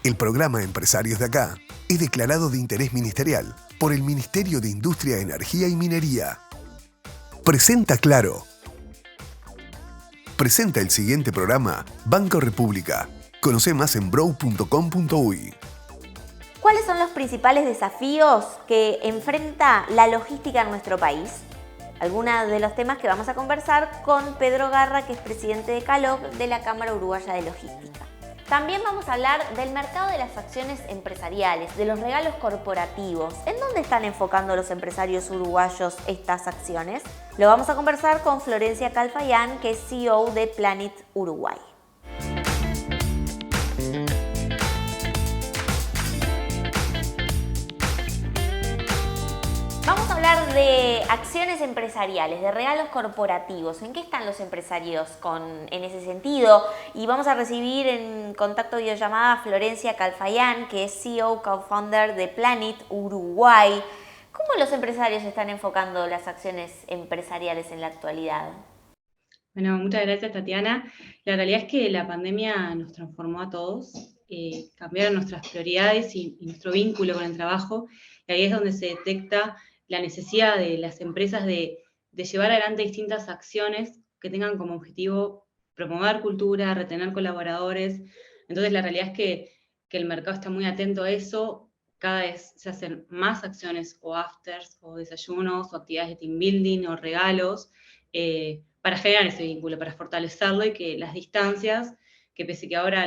El programa Empresarios de Acá es declarado de interés ministerial por el Ministerio de Industria, Energía y Minería. Presenta Claro. Presenta el siguiente programa Banco República. Conoce más en brow.com.uy. ¿Cuáles son los principales desafíos que enfrenta la logística en nuestro país? Algunos de los temas que vamos a conversar con Pedro Garra, que es presidente de CALOG, de la Cámara Uruguaya de Logística. También vamos a hablar del mercado de las acciones empresariales, de los regalos corporativos. ¿En dónde están enfocando los empresarios uruguayos estas acciones? Lo vamos a conversar con Florencia Calfayán, que es CEO de Planet Uruguay. Vamos a hablar de acciones empresariales, de regalos corporativos. ¿En qué están los empresarios en ese sentido? Y vamos a recibir en contacto videollamada a Florencia Calfayán, que es CEO, co-founder de Planet Uruguay. ¿Cómo los empresarios están enfocando las acciones empresariales en la actualidad? Bueno, muchas gracias, Tatiana. La realidad es que la pandemia nos transformó a todos, cambiaron nuestras prioridades y nuestro vínculo con el trabajo, y ahí es donde se detecta la necesidad de las empresas de llevar adelante distintas acciones que tengan como objetivo promover cultura, retener colaboradores. Entonces la realidad es que el mercado está muy atento a eso. Cada vez se hacen más acciones o afters o desayunos o actividades de team building o regalos para generar ese vínculo, para fortalecerlo, y que las distancias, que pese que ahora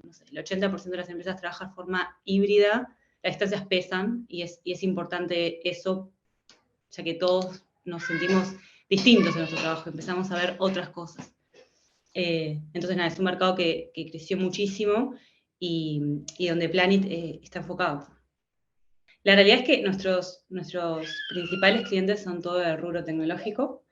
no sé, el 80% de las empresas trabajan de forma híbrida, las distancias pesan y es importante eso, ya que todos nos sentimos distintos en nuestro trabajo, empezamos a ver otras cosas. Entonces, nada, es un mercado que creció muchísimo y donde Planet está enfocado. La realidad es que nuestros principales clientes son todo el rubro tecnológico.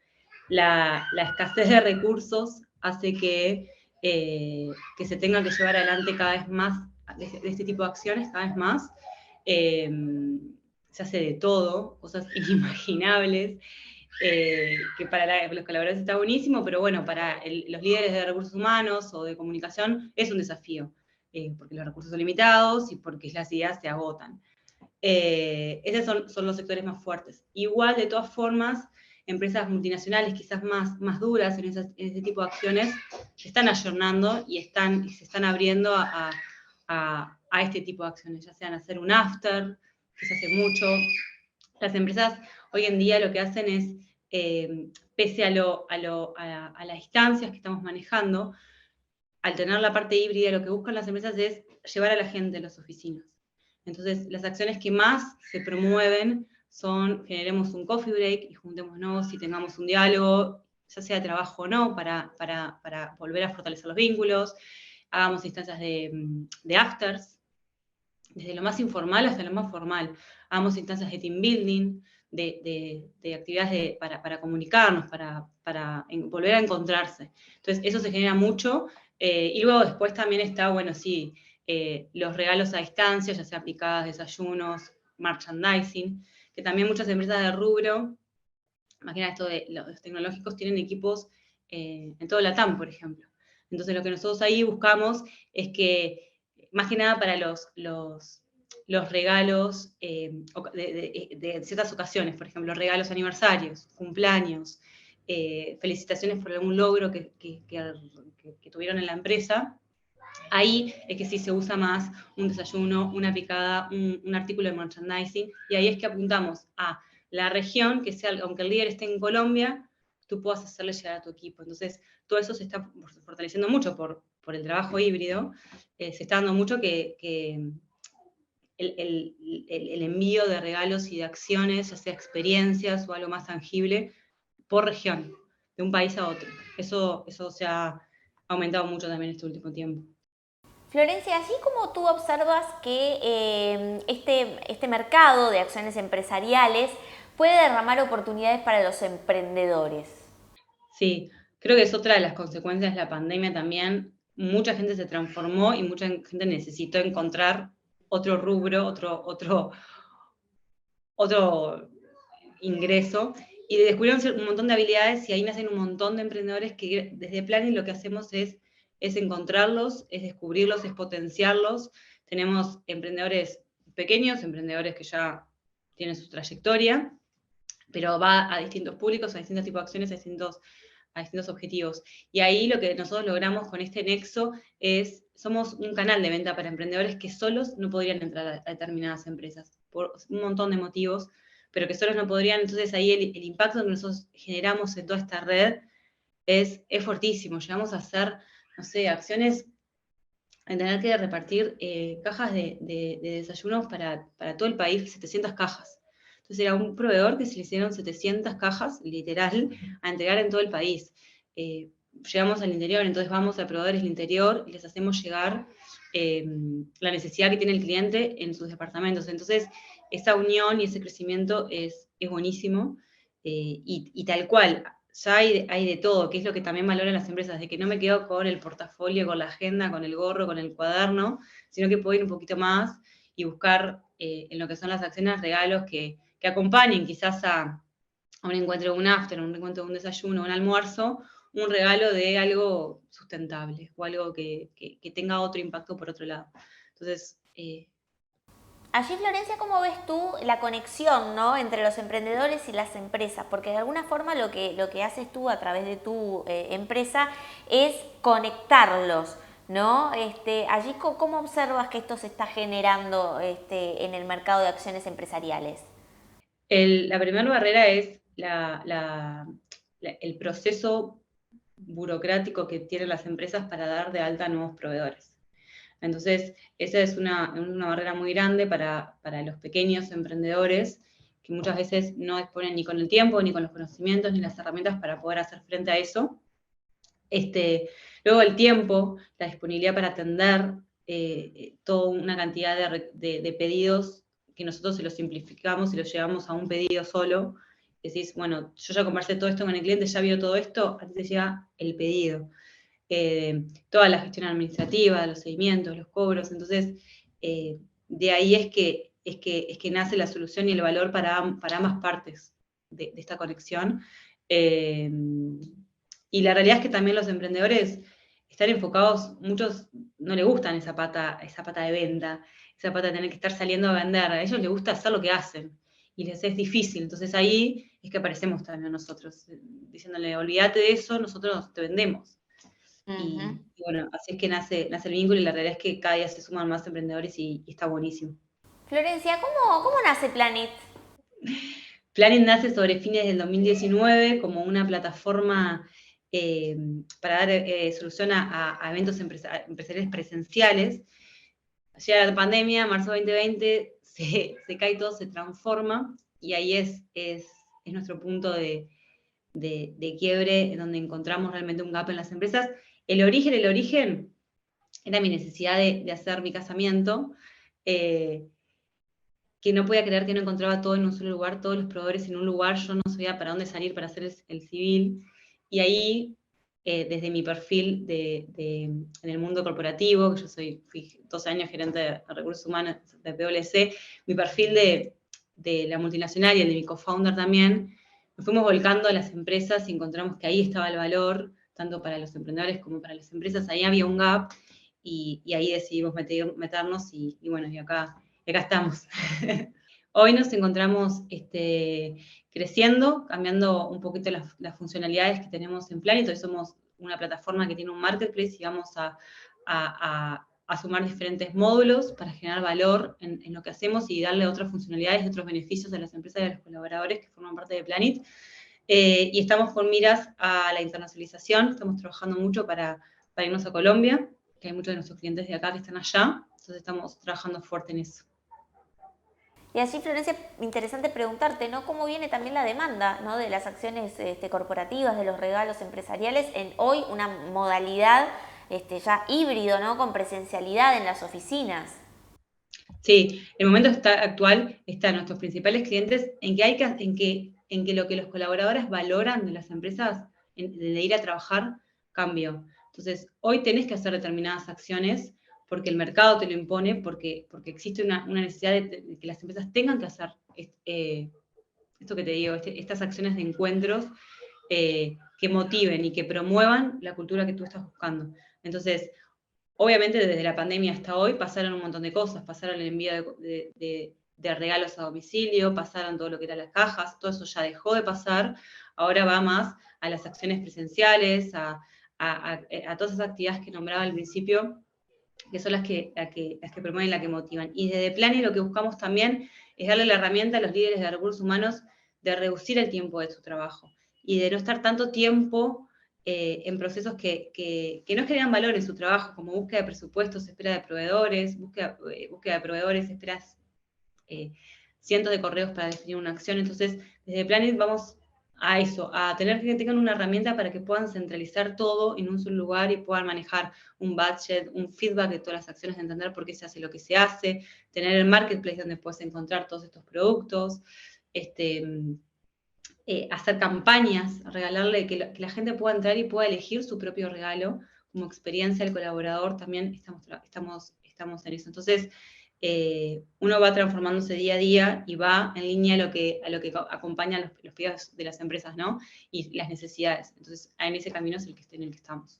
La escasez de recursos hace que se tenga que llevar adelante cada vez más de este tipo de acciones, cada vez más. Se hace de todo, cosas inimaginables, que para los colaboradores está buenísimo, pero bueno, para los líderes de recursos humanos o de comunicación es un desafío, porque los recursos son limitados y porque las ideas se agotan. Esos son los sectores más fuertes. Igual, de todas formas, empresas multinacionales quizás más duras en ese tipo de acciones se están ayornando y se están abriendo a este tipo de acciones, ya sean hacer un after, que se hace mucho. Las empresas hoy en día lo que hacen es, pese a las distancias que estamos manejando, al tener la parte híbrida, lo que buscan las empresas es llevar a la gente a las oficinas. Entonces, las acciones que más se promueven son: generemos un coffee break y juntémonos y tengamos un diálogo, ya sea de trabajo o no, para volver a fortalecer los vínculos. Hagamos instancias de afters, desde lo más informal hasta lo más formal. Hagamos instancias de team building, de actividades para comunicarnos, para volver a encontrarse. Entonces, eso se genera mucho. Y luego después también está, bueno, sí, los regalos a distancia, ya sea picadas, desayunos, merchandising, que también muchas empresas de rubro, imagina esto de los tecnológicos, tienen equipos en todo Latam, por ejemplo. Entonces lo que nosotros ahí buscamos es que, más que nada para los regalos de ciertas ocasiones, por ejemplo, regalos aniversarios, cumpleaños, felicitaciones por algún logro que tuvieron en la empresa. Ahí es que sí se usa más un desayuno, una picada, un artículo de merchandising, y ahí es que apuntamos a la región, que sea, aunque el líder esté en Colombia, tú puedas hacerle llegar a tu equipo. Entonces, todo eso se está fortaleciendo mucho por el trabajo híbrido. Se está dando mucho que el envío de regalos y de acciones, ya sea experiencias o algo más tangible, por región, de un país a otro. Eso se ha aumentado mucho también este último tiempo. Florencia, así como tú observas que este mercado de acciones empresariales puede derramar oportunidades para los emprendedores. Sí, creo que es otra de las consecuencias de la pandemia también. Mucha gente se transformó y mucha gente necesitó encontrar otro rubro, otro ingreso, y descubrieron un montón de habilidades, y ahí nacen un montón de emprendedores que desde Planet lo que hacemos es encontrarlos, es descubrirlos, es potenciarlos. tenemos emprendedores pequeños, emprendedores que ya tienen su trayectoria, pero va a distintos públicos, a distintos tipos de acciones, a distintos objetivos. Y ahí lo que nosotros logramos con este nexo es, somos un canal de venta para emprendedores que solos no podrían entrar a determinadas empresas, por un montón de motivos, pero que solos no podrían. Entonces ahí el impacto que nosotros generamos en toda esta red es fuertísimo. Llegamos a hacer, no sé, acciones, en tener que repartir cajas de desayunos para todo el país, 700 cajas. Entonces era un proveedor que se le hicieron 700 cajas, literal, a entregar en todo el país. Llegamos al interior, entonces vamos a proveedores del interior y les hacemos llegar la necesidad que tiene el cliente en sus departamentos. Entonces, esa unión y ese crecimiento es buenísimo, y tal cual, ya hay de todo, que es lo que también valoran las empresas, de que no me quedo con el portafolio, con la agenda, con el gorro, con el cuaderno, sino que puedo ir un poquito más y buscar en lo que son las acciones regalos que acompañen quizás a un encuentro de un after, un encuentro de un desayuno, un almuerzo, un regalo de algo sustentable o algo que tenga otro impacto por otro lado. Entonces, Allí, Florencia, ¿cómo ves tú la conexión, ¿no?, entre los emprendedores y las empresas? Porque de alguna forma lo que haces tú a través de tu empresa es conectarlos, ¿no? Allí, ¿cómo observas que esto se está generando en el mercado de acciones empresariales? la primera barrera es el proceso burocrático que tienen las empresas para dar de alta a nuevos proveedores. Entonces, esa es una barrera muy grande para los pequeños emprendedores, que muchas veces no disponen ni con el tiempo, ni con los conocimientos, ni las herramientas para poder hacer frente a eso. Luego el tiempo, la disponibilidad para atender toda una cantidad de pedidos que nosotros se los simplificamos y los llevamos a un pedido solo. Decís, bueno, yo ya conversé todo esto con el cliente, ya vio todo esto, a ti te llega el pedido. Toda la gestión administrativa, los seguimientos, los cobros. Entonces, de ahí es que nace la solución y el valor para ambas partes de esta conexión. Y la realidad es que también los emprendedores están enfocados, muchos no les gustan esa pata de venta, esa pata de tener que estar saliendo a vender. A ellos les gusta hacer lo que hacen y les es difícil. Entonces ahí es que aparecemos también nosotros, diciéndole, olvídate de eso, nosotros te vendemos. Y bueno, así es que nace el vínculo, y la realidad es que cada día se suman más emprendedores y está buenísimo. Florencia, ¿cómo nace Planet? Planet nace sobre fines del 2019 como una plataforma para dar solución a eventos empresariales presenciales. Llega la pandemia, marzo 2020, se cae todo, se transforma, y ahí es nuestro punto de quiebre, donde encontramos realmente un gap en las empresas. El origen era mi necesidad de hacer mi casamiento, que no podía creer que no encontraba todo en un solo lugar, todos los proveedores en un lugar, yo no sabía para dónde salir para hacer el civil, y ahí, desde mi perfil en el mundo corporativo, que yo fui 12 años gerente de recursos humanos de PwC, mi perfil de la multinacional y el de mi co-founder también, nos fuimos volcando a las empresas y encontramos que ahí estaba el valor, tanto para los emprendedores como para las empresas. Ahí había un gap, y ahí decidimos meternos, y bueno, y acá estamos. Hoy nos encontramos creciendo, cambiando un poquito las funcionalidades que tenemos en Planet. Hoy somos una plataforma que tiene un marketplace, y vamos a sumar diferentes módulos para generar valor en lo que hacemos y darle otras funcionalidades y otros beneficios a las empresas y a los colaboradores que forman parte de Planet. Y estamos con miras a la internacionalización. Estamos trabajando mucho para irnos a Colombia, que hay muchos de nuestros clientes de acá que están allá. Entonces estamos trabajando fuerte en eso. Y así, Florencia, interesante preguntarte, ¿no?, cómo viene también la demanda, ¿no?, de las acciones corporativas, de los regalos empresariales, en hoy una modalidad ya híbrido, ¿no?, con presencialidad en las oficinas. Sí, el momento actual está nuestros principales clientes en que lo que los colaboradores valoran de las empresas, de ir a trabajar, cambió. Entonces, hoy tenés que hacer determinadas acciones porque el mercado te lo impone, porque existe una necesidad de que las empresas tengan que hacer esto que te digo, estas acciones de encuentros que motiven y que promuevan la cultura que tú estás buscando. Entonces, obviamente desde la pandemia hasta hoy pasaron un montón de cosas, pasaron el envío de regalos a domicilio, pasaron todo lo que eran las cajas, todo eso ya dejó de pasar, ahora va más a las acciones presenciales, a todas esas actividades que nombraba al principio, que son las que promueven, las que motivan. Y desde Plani lo que buscamos también es darle la herramienta a los líderes de recursos humanos de reducir el tiempo de su trabajo y de no estar tanto tiempo en procesos que no generan valor en su trabajo, como búsqueda de presupuestos, espera de proveedores, búsqueda de proveedores, esperas cientos de correos para definir una acción. Entonces, desde Planet vamos a eso, a tener que tengan una herramienta para que puedan centralizar todo en un solo lugar y puedan manejar un budget, un feedback de todas las acciones, entender por qué se hace lo que se hace, tener el marketplace donde puedes encontrar todos estos productos, hacer campañas, regalarle, que la gente pueda entrar y pueda elegir su propio regalo como experiencia del colaborador, también estamos en eso. Entonces, uno va transformándose día a día y va en línea a lo que acompañan los pedidos de las empresas, ¿no? Y las necesidades. Entonces, en ese camino es en el que estamos.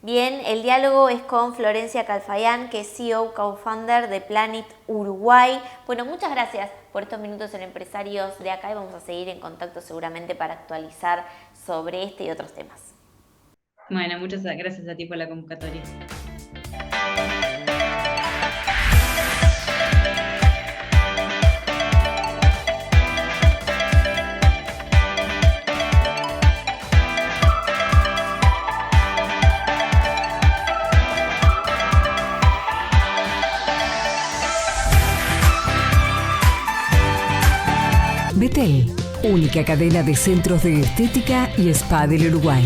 Bien, el diálogo es con Florencia Calfayán, que es CEO, co-founder de Planet Uruguay. Bueno, muchas gracias por estos minutos en Empresarios de Acá y vamos a seguir en contacto seguramente para actualizar sobre este y otros temas. Bueno, muchas gracias a ti por la convocatoria. Betel, única cadena de centros de estética y spa del Uruguay.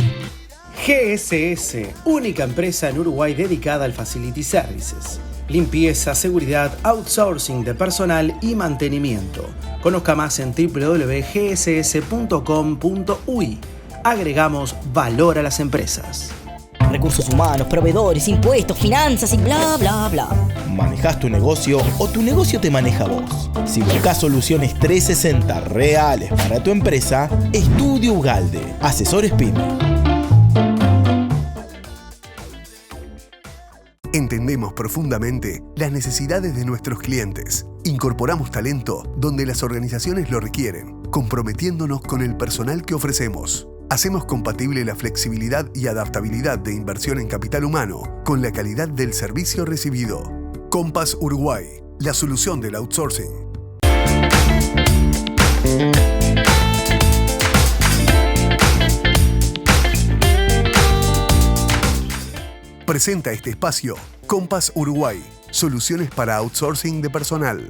GSS, única empresa en Uruguay dedicada al Facility Services. Limpieza, seguridad, outsourcing de personal y mantenimiento. Conozca más en www.gss.com.uy. Agregamos valor a las empresas. Recursos humanos, proveedores, impuestos, finanzas y bla, bla, bla. ¿Manejas tu negocio o tu negocio te maneja vos? Si buscas soluciones 360 reales para tu empresa, Estudio Ugalde, asesores PYME. Entendemos profundamente las necesidades de nuestros clientes. Incorporamos talento donde las organizaciones lo requieren, comprometiéndonos con el personal que ofrecemos. Hacemos compatible la flexibilidad y adaptabilidad de inversión en capital humano con la calidad del servicio recibido. Compass Uruguay, la solución del outsourcing. Presenta este espacio Compass Uruguay, soluciones para outsourcing de personal.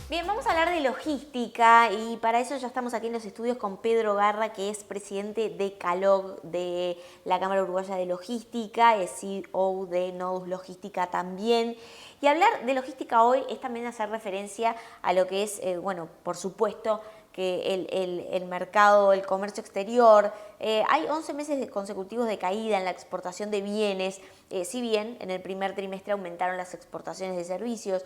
Bien, vamos a hablar de logística y para eso ya estamos aquí en los estudios con Pedro Garra, que es presidente de CALOG, de la Cámara Uruguaya de Logística, es CEO de Nodus Logística también. Y hablar de logística hoy es también hacer referencia a lo que es, bueno, por supuesto, que el mercado, el comercio exterior. Hay 11 meses consecutivos de caída en la exportación de bienes, si bien en el primer trimestre aumentaron las exportaciones de servicios.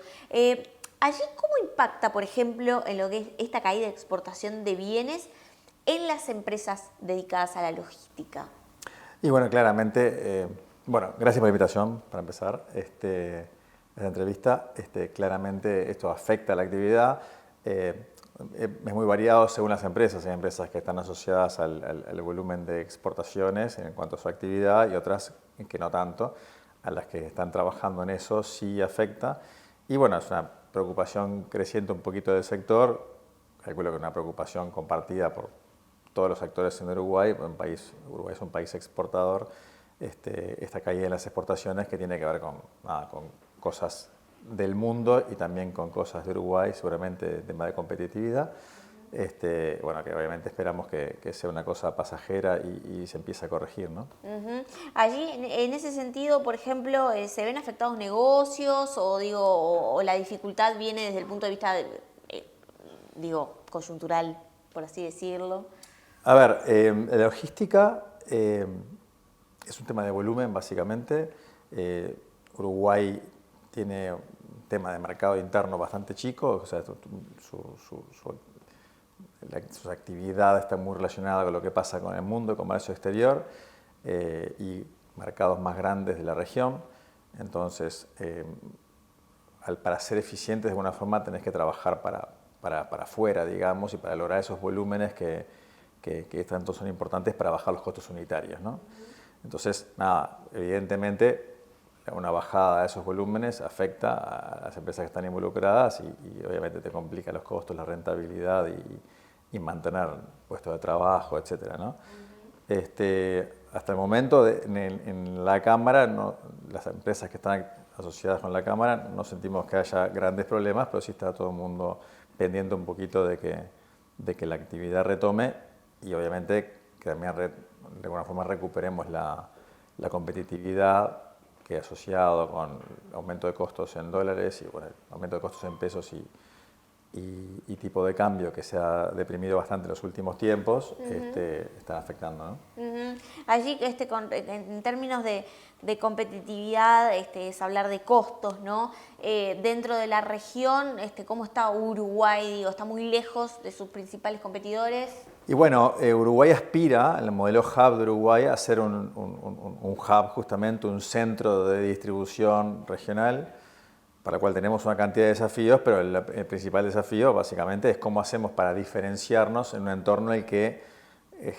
Allí, ¿cómo impacta, por ejemplo, en lo que es esta caída de exportación de bienes en las empresas dedicadas a la logística? Y bueno, claramente, gracias por la invitación, para empezar, esta entrevista. Claramente esto afecta a la actividad. Es muy variado según las empresas. Hay empresas que están asociadas al volumen de exportaciones en cuanto a su actividad y otras que no tanto. A las que están trabajando en eso sí afecta. Y bueno, es una preocupación creciente un poquito del sector. Calculo que es una preocupación compartida por todos los actores en Uruguay. Uruguay es un país exportador. Esta caída en las exportaciones que tiene que ver con cosas del mundo y también con cosas de Uruguay, seguramente tema de competitividad. Que obviamente esperamos que sea una cosa pasajera y se empiece a corregir, ¿no? Allí, en ese sentido, por ejemplo, ¿se ven afectados negocios o la dificultad viene desde el punto de vista, coyuntural, por así decirlo? A ver, la logística es un tema de volumen, básicamente. Uruguay tiene un tema de mercado interno bastante chico, o sea, sus actividades están muy relacionadas con lo que pasa con el mundo, comercio exterior y mercados más grandes de la región. Entonces, para ser eficientes de alguna forma tenés que trabajar para afuera, digamos, y para lograr esos volúmenes que tanto son importantes para bajar los costos unitarios, ¿no? Entonces, nada, evidentemente una bajada de esos volúmenes afecta a las empresas que están involucradas y obviamente te complica los costos, la rentabilidad y mantener puestos de trabajo, etcétera, ¿no? Hasta el momento en la Cámara, las empresas que están asociadas con la Cámara, no sentimos que haya grandes problemas, pero sí está todo el mundo pendiente un poquito de que la actividad retome y obviamente que también de alguna forma recuperemos la competitividad que asociado con el aumento de costos en dólares y bueno, el aumento de costos en pesos y tipo de cambio que se ha deprimido bastante en los últimos tiempos, están afectando, ¿no? Allí, en términos de competitividad, es hablar de costos, ¿no? Dentro de la región, ¿cómo está Uruguay? Digo, ¿está muy lejos de sus principales competidores? Y bueno, Uruguay aspira, en el modelo hub de Uruguay, a ser un hub, justamente un centro de distribución regional, para el cual tenemos una cantidad de desafíos, pero el principal desafío básicamente es cómo hacemos para diferenciarnos en un entorno en el que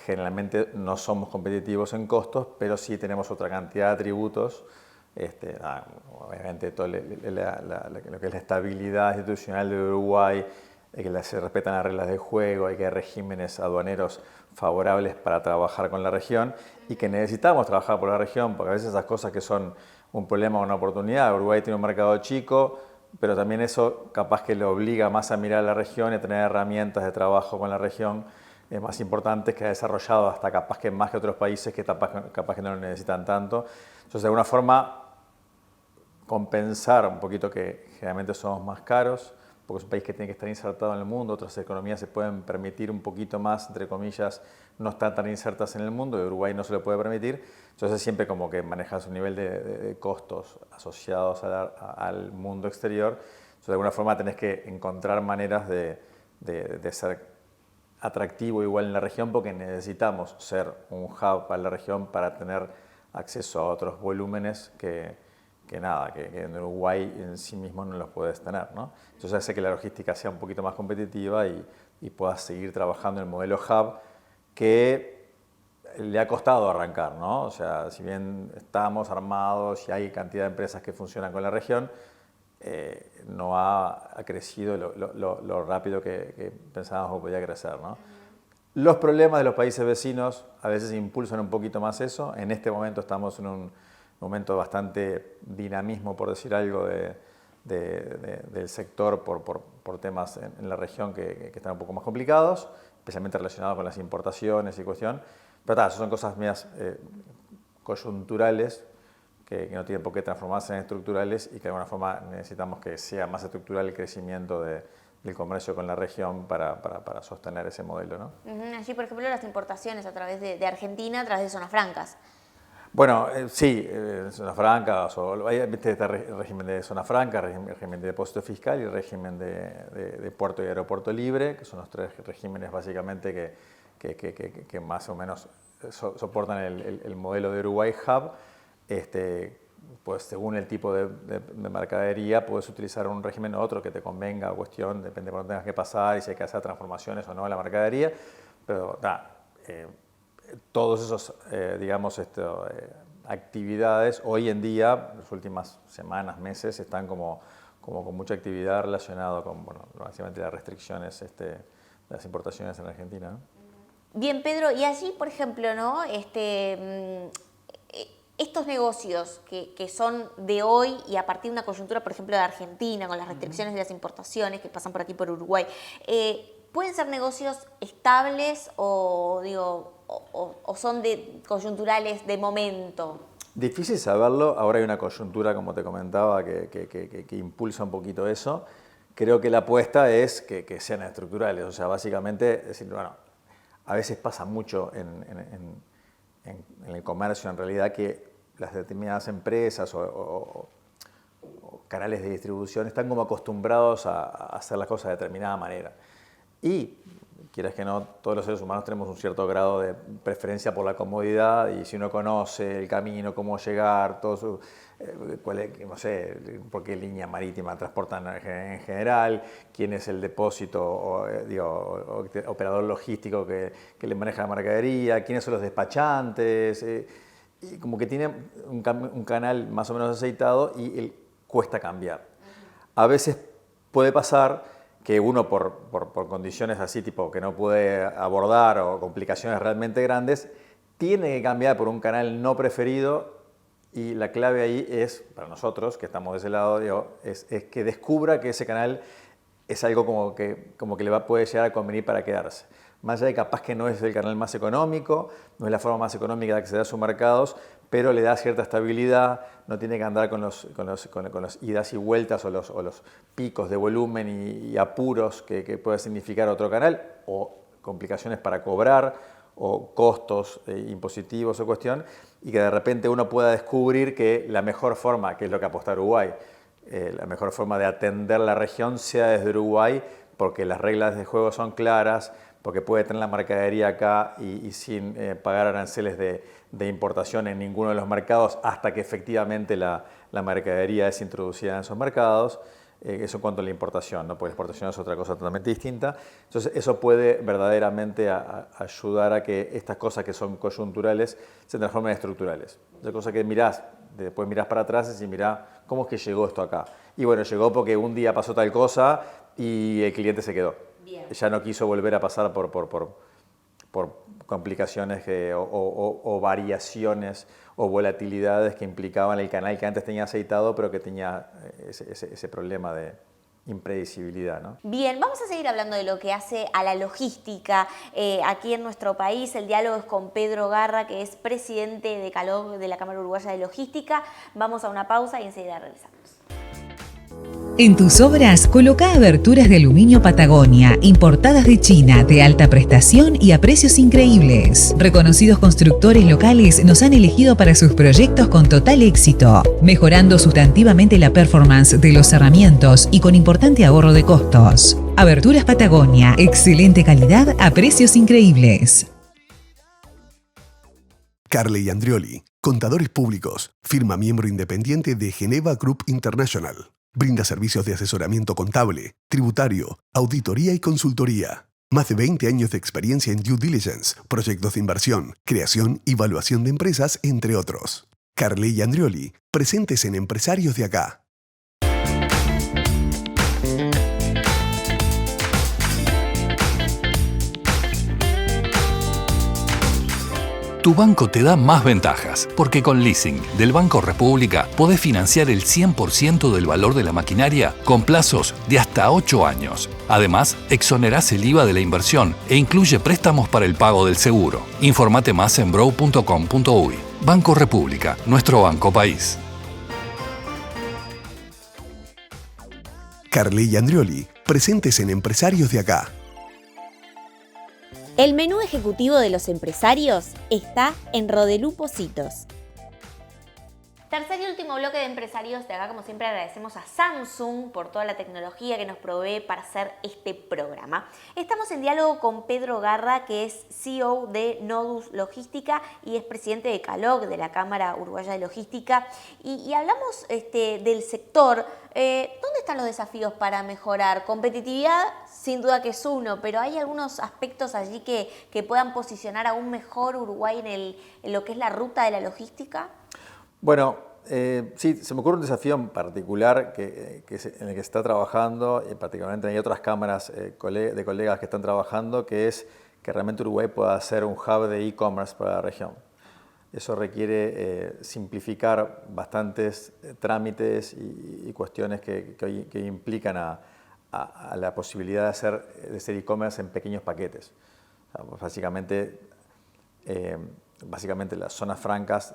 generalmente no somos competitivos en costos, pero sí tenemos otra cantidad de atributos, obviamente todo lo que es la estabilidad institucional de Uruguay, que se respetan las reglas de juego, hay que hay regímenes aduaneros favorables para trabajar con la región y que necesitamos trabajar por la región, porque a veces esas cosas que son un problema o una oportunidad, Uruguay tiene un mercado chico, pero también eso capaz que le obliga más a mirar a la región y a tener herramientas de trabajo con la región más importantes que ha desarrollado hasta capaz que más que otros países que capaz que no lo necesitan tanto. Entonces, de alguna forma, compensar un poquito que generalmente somos más caros, porque es un país que tiene que estar insertado en el mundo, otras economías se pueden permitir un poquito más, entre comillas, no están tan insertas en el mundo, y Uruguay no se lo puede permitir, entonces siempre como que manejas un nivel de costos asociados al mundo exterior, entonces de alguna forma tenés que encontrar maneras de ser atractivo igual en la región, porque necesitamos ser un hub para la región para tener acceso a otros volúmenes que en Uruguay en sí mismo no los puedes tener, ¿no? Entonces hace que la logística sea un poquito más competitiva y puedas seguir trabajando en el modelo hub que le ha costado arrancar, ¿no? O sea, si bien estamos armados y hay cantidad de empresas que funcionan con la región, no ha crecido lo rápido que pensábamos que podía crecer, ¿no? Los problemas de los países vecinos a veces impulsan un poquito más eso. En este momento estamos en un momento de bastante dinamismo, por decir algo, del sector por temas en la región que están un poco más complicados, especialmente relacionados con las importaciones y cuestión. Pero esas son cosas mías coyunturales que no tienen por qué transformarse en estructurales y que de alguna forma necesitamos que sea más estructural el crecimiento del comercio con la región para sostener ese modelo, ¿no? Allí, por ejemplo, las importaciones a través de Argentina, a través de zonas francas. Bueno, sí, zonas francas, ¿viste? Está el régimen de zona franca, el régimen de depósito fiscal y el régimen de puerto y aeropuerto libre, que son los tres regímenes básicamente que más o menos soportan el modelo de Uruguay Hub. Pues según el tipo de mercadería puedes utilizar un régimen u otro que te convenga o cuestión, depende de cuándo tengas que pasar y si hay que hacer transformaciones o no en la mercadería, pero todos esos, actividades hoy en día, las últimas semanas, meses, están como con mucha actividad relacionada con, básicamente las restricciones de las importaciones en Argentina, ¿no? Bien, Pedro, y allí, por ejemplo, ¿no? Estos negocios que son de hoy y a partir de una coyuntura, por ejemplo, de Argentina, con las restricciones de las importaciones que pasan por aquí por Uruguay, ¿pueden ser negocios estables o son coyunturales de momento? Difícil saberlo. Ahora hay una coyuntura, como te comentaba, que impulsa un poquito eso. Creo que la apuesta es que sean estructurales. O sea, básicamente, decir, bueno, a veces pasa mucho en el comercio, en realidad, que las determinadas empresas o canales de distribución están como acostumbrados a hacer las cosas de determinada manera. Y quieras que no, todos los seres humanos tenemos un cierto grado de preferencia por la comodidad y si uno conoce el camino, cómo llegar, todo su, no sé, por qué línea marítima transportan en general, quién es el depósito o operador logístico que le maneja la mercadería, quiénes son los despachantes, y como que tiene un canal más o menos aceitado y cuesta cambiar. A veces puede pasar que uno por condiciones así, tipo que no puede abordar o complicaciones realmente grandes, tiene que cambiar por un canal no preferido y la clave ahí es, para nosotros que estamos de ese lado, es que descubra que ese canal es algo como que le puede llegar a convenir para quedarse. Más allá de capaz que no es el canal más económico, no es la forma más económica de acceder a sus mercados, pero le da cierta estabilidad, no tiene que andar con los idas y vueltas o los picos de volumen y apuros que puede significar otro canal, o complicaciones para cobrar, o costos impositivos o cuestión, y que de repente uno pueda descubrir que la mejor forma, que es lo que apuesta Uruguay, la mejor forma de atender la región sea desde Uruguay, porque las reglas de juego son claras, porque puede tener la mercadería acá y sin pagar aranceles de importación en ninguno de los mercados hasta que efectivamente la mercadería es introducida en esos mercados. Eso en cuanto a la importación, ¿no? Porque la exportación es otra cosa totalmente distinta. Entonces eso puede verdaderamente ayudar a que estas cosas que son coyunturales se transformen en estructurales. Esa cosa que después mirás para atrás y mirás cómo es que llegó esto acá. Y bueno, llegó porque un día pasó tal cosa y el cliente se quedó. Bien. Ya no quiso volver a pasar por complicaciones o variaciones o volatilidades que implicaban el canal que antes tenía aceitado, pero que tenía ese problema de impredecibilidad, ¿no? Bien, vamos a seguir hablando de lo que hace a la logística aquí en nuestro país. El diálogo es con Pedro Garra, que es presidente de CALOG, de la Cámara Uruguaya de Logística. Vamos a una pausa y enseguida regresamos. En tus obras, coloca aberturas de aluminio Patagonia, importadas de China, de alta prestación y a precios increíbles. Reconocidos constructores locales nos han elegido para sus proyectos con total éxito, mejorando sustantivamente la performance de los cerramientos y con importante ahorro de costos. Aberturas Patagonia, excelente calidad a precios increíbles. Carle y Andrioli, contadores públicos, firma miembro independiente de Geneva Group International. Brinda servicios de asesoramiento contable, tributario, auditoría y consultoría. Más de 20 años de experiencia en due diligence, proyectos de inversión, creación y evaluación de empresas, entre otros. Carle y Andrioli, presentes en Empresarios de Acá. Tu banco te da más ventajas, porque con Leasing del Banco República podés financiar el 100% del valor de la maquinaria con plazos de hasta 8 años. Además, exonerás el IVA de la inversión e incluye préstamos para el pago del seguro. Informate más en brow.com.uy. Banco República, nuestro banco país. Carle y Andrioli, presentes en Empresarios de Acá. El menú ejecutivo de los empresarios está en Rodelú Pocitos. Tercer y último bloque de Empresarios de Acá. Como siempre, agradecemos a Samsung por toda la tecnología que nos provee para hacer este programa. Estamos en diálogo con Pedro Garra, que es CEO de Nodus Logística y es presidente de CALOG, de la Cámara Uruguaya de Logística. Y hablamos del sector. ¿Dónde están los desafíos para mejorar? Competitividad, sin duda que es uno, pero ¿hay algunos aspectos allí que puedan posicionar aún mejor Uruguay en lo que es la ruta de la logística? Bueno, sí, se me ocurre un desafío en particular en el que se está trabajando, y particularmente hay otras cámaras de colegas que están trabajando, que es que realmente Uruguay pueda ser un hub de e-commerce para la región. Eso requiere simplificar bastantes trámites y cuestiones que implican a la posibilidad de hacer e-commerce en pequeños paquetes. O sea, pues básicamente las zonas francas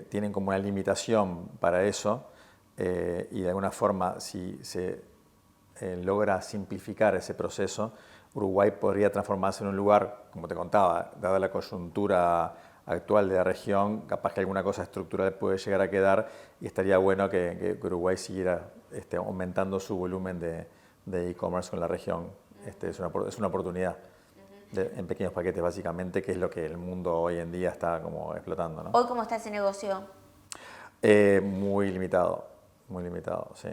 tienen como una limitación para eso y de alguna forma si se logra simplificar ese proceso, Uruguay podría transformarse en un lugar, como te contaba, dada la coyuntura actual de la región, capaz que alguna cosa estructural puede llegar a quedar y estaría bueno que Uruguay siguiera aumentando su volumen de e-commerce con la región. Es una oportunidad. en pequeños paquetes básicamente, que es lo que el mundo hoy en día está como explotando, ¿no? ¿Hoy cómo está ese negocio? Muy limitado, sí.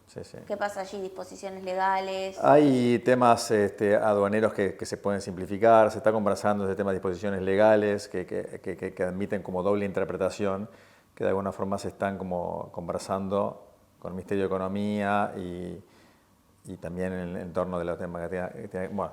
Sí. ¿Qué pasa allí? ¿Disposiciones legales? Hay temas aduaneros que se pueden simplificar, se está conversando de temas de disposiciones legales que admiten como doble interpretación, que de alguna forma se están como conversando con el Ministerio de Economía y también en el entorno de los temas que tiene, bueno,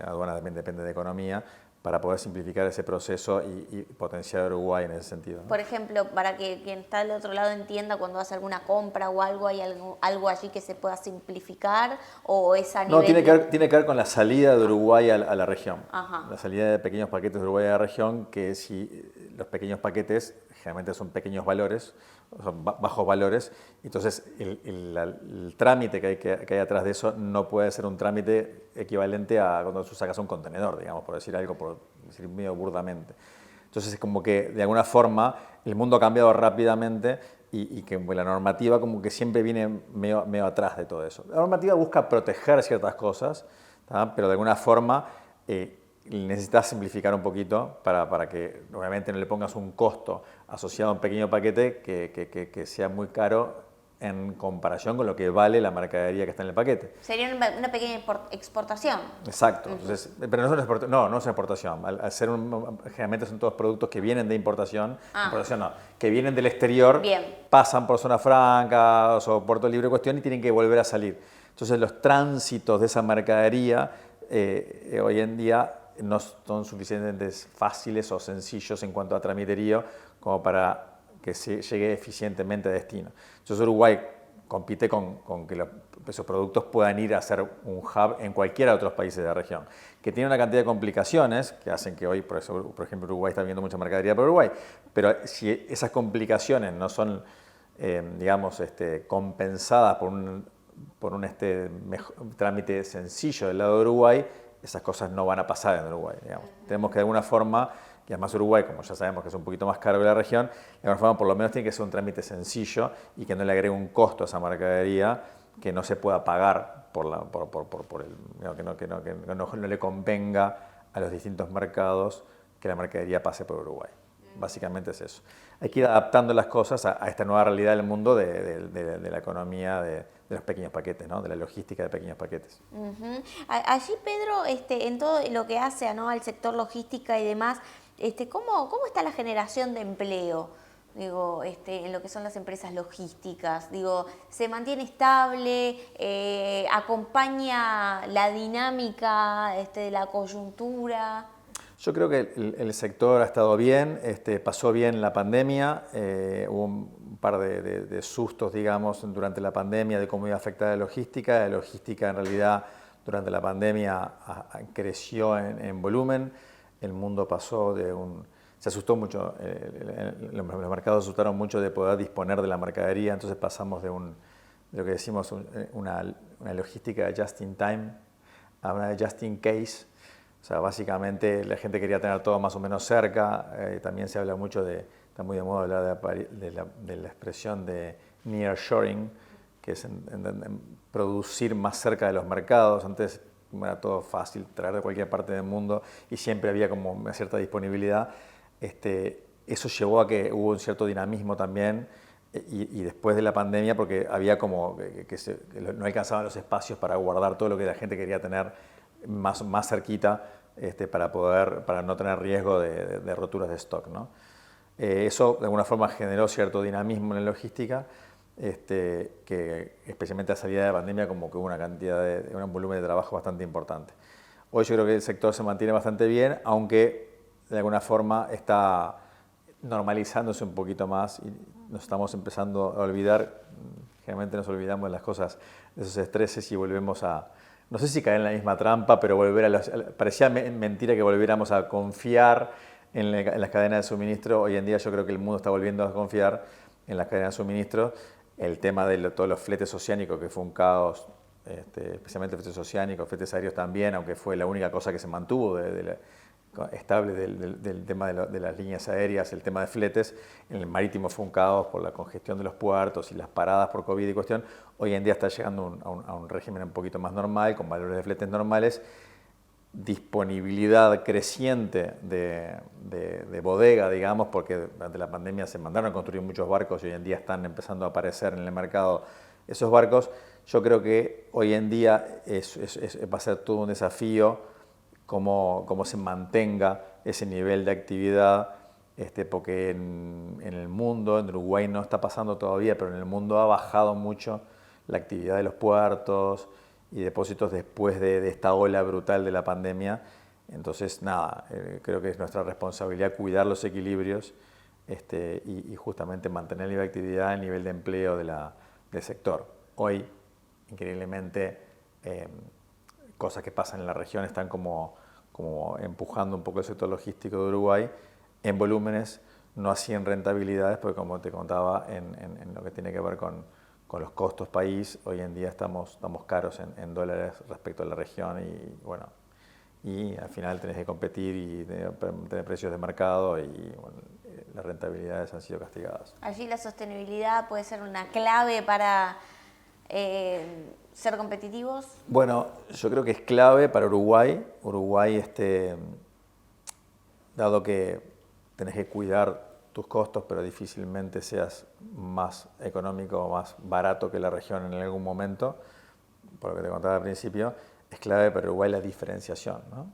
aduana también depende de economía, para poder simplificar ese proceso y potenciar a Uruguay en ese sentido, ¿no? Por ejemplo, para que quien está del otro lado entienda, cuando hace alguna compra o algo, ¿hay algo allí que se pueda simplificar o es a nivel...? No, tiene que ver con la salida de Uruguay a la región. Ajá. La salida de pequeños paquetes de Uruguay a la región, que si los pequeños paquetes generalmente son pequeños valores, son bajos valores, entonces el trámite que hay atrás de eso no puede ser un trámite equivalente a cuando tú sacas un contenedor, digamos, por decir algo, por decir medio burdamente. Entonces es como que de alguna forma el mundo ha cambiado rápidamente y que la normativa como que siempre viene medio atrás de todo eso. La normativa busca proteger ciertas cosas, ¿tá? Pero de alguna forma necesitas simplificar un poquito para que obviamente no le pongas un costo asociado a un pequeño paquete que sea muy caro en comparación con lo que vale la mercadería que está en el paquete. Sería una pequeña exportación. Exacto. Entonces, pero no es una exportación. Al ser generalmente son todos productos que vienen de importación, que vienen del exterior, Bien. pasan por zona franca o puerto libre cuestión y tienen que volver a salir. Entonces los tránsitos de esa mercadería hoy en día no son suficientemente fáciles o sencillos en cuanto a tramiterío como para que se llegue eficientemente a destino. Entonces Uruguay compite con que esos productos puedan ir a ser un hub en cualquiera de otros países de la región, que tiene una cantidad de complicaciones que hacen que hoy, por ejemplo, Uruguay está viendo mucha mercadería por Uruguay, pero si esas complicaciones no son, compensadas por un trámite sencillo del lado de Uruguay, esas cosas no van a pasar en Uruguay, digamos. Tenemos que de alguna forma, y además Uruguay, como ya sabemos que es un poquito más caro que la región, de alguna forma por lo menos tiene que ser un trámite sencillo y que no le agregue un costo a esa mercadería que no se pueda pagar que no le convenga a los distintos mercados que la mercadería pase por Uruguay. Básicamente es eso. Hay que ir adaptando las cosas a esta nueva realidad del mundo de la economía de los pequeños paquetes, ¿no? De la logística de pequeños paquetes. Uh-huh. Allí, Pedro, en todo lo que hace, ¿no?, al sector logística y demás, ¿cómo está la generación de empleo? Digo, en lo que son las empresas logísticas. Digo, ¿se mantiene estable? ¿Acompaña la dinámica de la coyuntura? Yo creo que el sector ha estado bien, pasó bien la pandemia, hubo un par de sustos, digamos, durante la pandemia de cómo iba a afectar la logística. La logística en realidad durante la pandemia creció en volumen, el mundo pasó se asustó mucho, los mercados asustaron mucho de poder disponer de la mercadería, entonces pasamos de lo que decimos una logística de just in time a una de just in case. O sea, básicamente la gente quería tener todo más o menos cerca. También se habla mucho está muy de moda hablar de la expresión de nearshoring, que es producir más cerca de los mercados. Antes era todo fácil, traer de cualquier parte del mundo y siempre había como una cierta disponibilidad. Eso llevó a que hubo un cierto dinamismo también y después de la pandemia, porque había como que no alcanzaban los espacios para guardar todo lo que la gente quería tener más cerquita para no tener riesgo de roturas de stock, ¿no? Eso de alguna forma generó cierto dinamismo en la logística, que especialmente a salida de la pandemia como que hubo un volumen de trabajo bastante importante. Hoy yo creo que el sector se mantiene bastante bien, aunque de alguna forma está normalizándose un poquito más y nos estamos empezando a olvidar, generalmente nos olvidamos de las cosas, de esos estreses y volvemos no sé si caer en la misma trampa, pero parecía mentira que volviéramos a confiar en las cadenas de suministro. Hoy en día yo creo que el mundo está volviendo a confiar en las cadenas de suministro. El tema de todos los fletes oceánicos, que fue un caos, especialmente fletes oceánicos, fletes aéreos también, aunque fue la única cosa que se mantuvo estable del tema de las líneas aéreas, el tema de fletes. En el marítimo fue un caos por la congestión de los puertos y las paradas por COVID y cuestión. Hoy en día está llegando a un régimen un poquito más normal, con valores de fletes normales. disponibilidad creciente de bodega, digamos, porque durante la pandemia se mandaron a construir muchos barcos y hoy en día están empezando a aparecer en el mercado esos barcos. Yo creo que hoy en día va a ser todo un desafío cómo se mantenga ese nivel de actividad, porque en el mundo, en Uruguay no está pasando todavía, pero en el mundo ha bajado mucho la actividad de los puertos y depósitos después de esta ola brutal de la pandemia. Entonces, nada, creo que es nuestra responsabilidad cuidar los equilibrios y justamente mantener el nivel de actividad, el nivel de empleo del sector. Hoy, increíblemente, cosas que pasan en la región están como empujando un poco el sector logístico de Uruguay en volúmenes, no así en rentabilidades, porque como te contaba, en lo que tiene que ver con los costos país, hoy en día estamos caros en dólares respecto a la región y al final tenés que competir y tener precios de mercado y bueno, las rentabilidades han sido castigadas. Allí la sostenibilidad puede ser una clave para ser competitivos. Bueno, yo creo que es clave para Uruguay. Uruguay, dado que tenés que cuidar tus costos, pero difícilmente seas más económico o más barato que la región en algún momento, por lo que te contaba al principio, es clave para Uruguay la diferenciación, ¿no?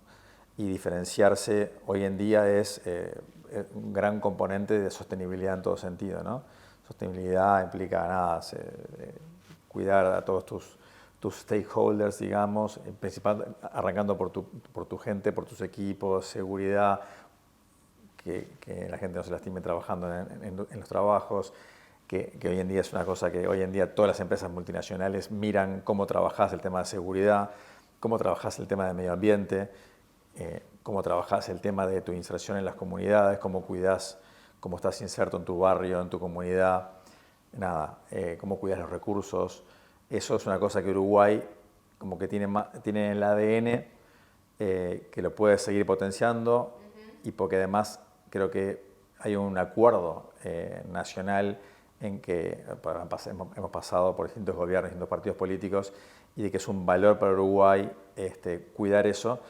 Y diferenciarse hoy en día es un gran componente de sostenibilidad en todo sentido, ¿no? Sostenibilidad implica cuidar a todos tus stakeholders, digamos, arrancando por tu gente, por tus equipos, seguridad, que la gente no se lastime trabajando en los trabajos, que hoy en día es una cosa que hoy en día todas las empresas multinacionales miran cómo trabajás el tema de seguridad, cómo trabajás el tema de medio ambiente, cómo trabajás el tema de tu inserción en las comunidades, cómo cuidás, cómo estás inserto en tu barrio, en tu comunidad, cómo cuidas los recursos. Eso es una cosa que Uruguay como que tiene en el ADN, que lo puede seguir potenciando y porque además creo que hay un acuerdo nacional en que hemos pasado por distintos gobiernos, distintos partidos políticos y de que es un valor para Uruguay cuidar eso.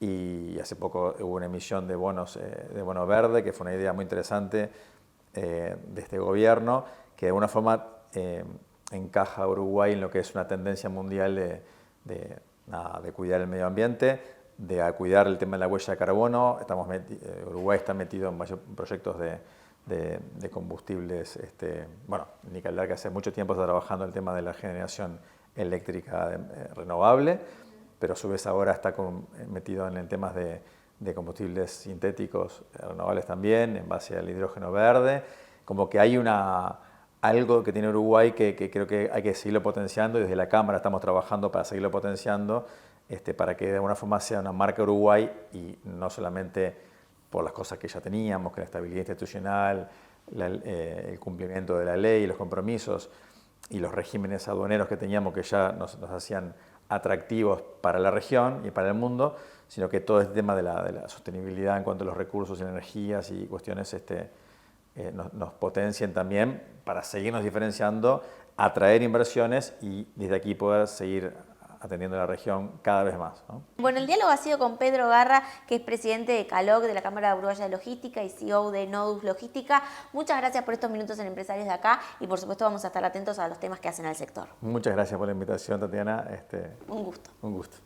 Y hace poco hubo una emisión de bonos de bono verde, que fue una idea muy interesante de este gobierno, que de alguna forma encaja a Uruguay en lo que es una tendencia mundial de cuidar el medio ambiente, de cuidar el tema de la huella de carbono. Uruguay está metido en varios proyectos de combustibles, ni que hablar que hace mucho tiempo está trabajando el tema de la generación eléctrica renovable, pero a su vez ahora está metido en el tema de combustibles sintéticos renovables también, en base al hidrógeno verde. Como que hay algo que tiene Uruguay que creo que hay que seguirlo potenciando y desde la Cámara estamos trabajando para seguirlo potenciando, para que de alguna forma sea una marca Uruguay y no solamente por las cosas que ya teníamos, que la estabilidad institucional, el cumplimiento de la ley, los compromisos y los regímenes aduaneros que teníamos que ya nos hacían atractivos para la región y para el mundo, sino que todo este tema de la sostenibilidad en cuanto a los recursos y energías y cuestiones nos potencien también para seguirnos diferenciando, atraer inversiones y desde aquí poder seguir atendiendo a la región cada vez más, ¿no? Bueno, el diálogo ha sido con Pedro Garra, que es presidente de CALOG, de la Cámara Uruguaya de Logística y CEO de Nodus Logística. Muchas gracias por estos minutos en Empresarios de Acá y por supuesto vamos a estar atentos a los temas que hacen al sector. Muchas gracias por la invitación, Tatiana. Un gusto. Un gusto.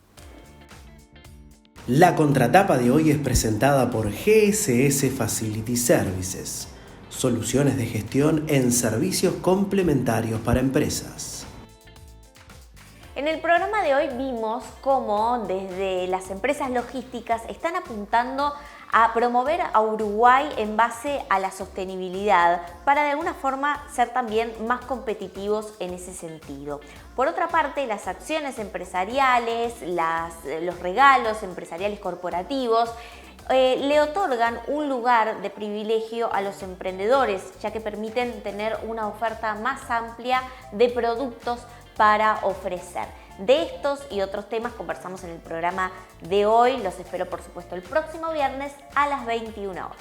La contratapa de hoy es presentada por GSS Facility Services, soluciones de gestión en servicios complementarios para empresas. En el programa de hoy vimos cómo desde las empresas logísticas están apuntando a promover a Uruguay en base a la sostenibilidad para de alguna forma ser también más competitivos en ese sentido. Por otra parte, las acciones empresariales, los regalos empresariales corporativos le otorgan un lugar de privilegio a los emprendedores, ya que permiten tener una oferta más amplia de productos para ofrecer. De estos y otros temas conversamos en el programa de hoy. Los espero, por supuesto, el próximo viernes a las 21 horas.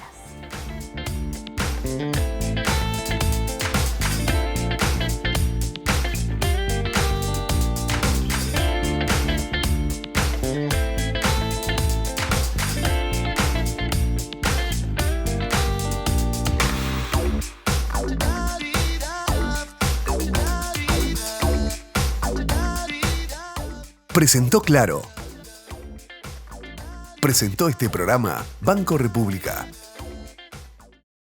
Presentó Claro. Presentó este programa Banco República.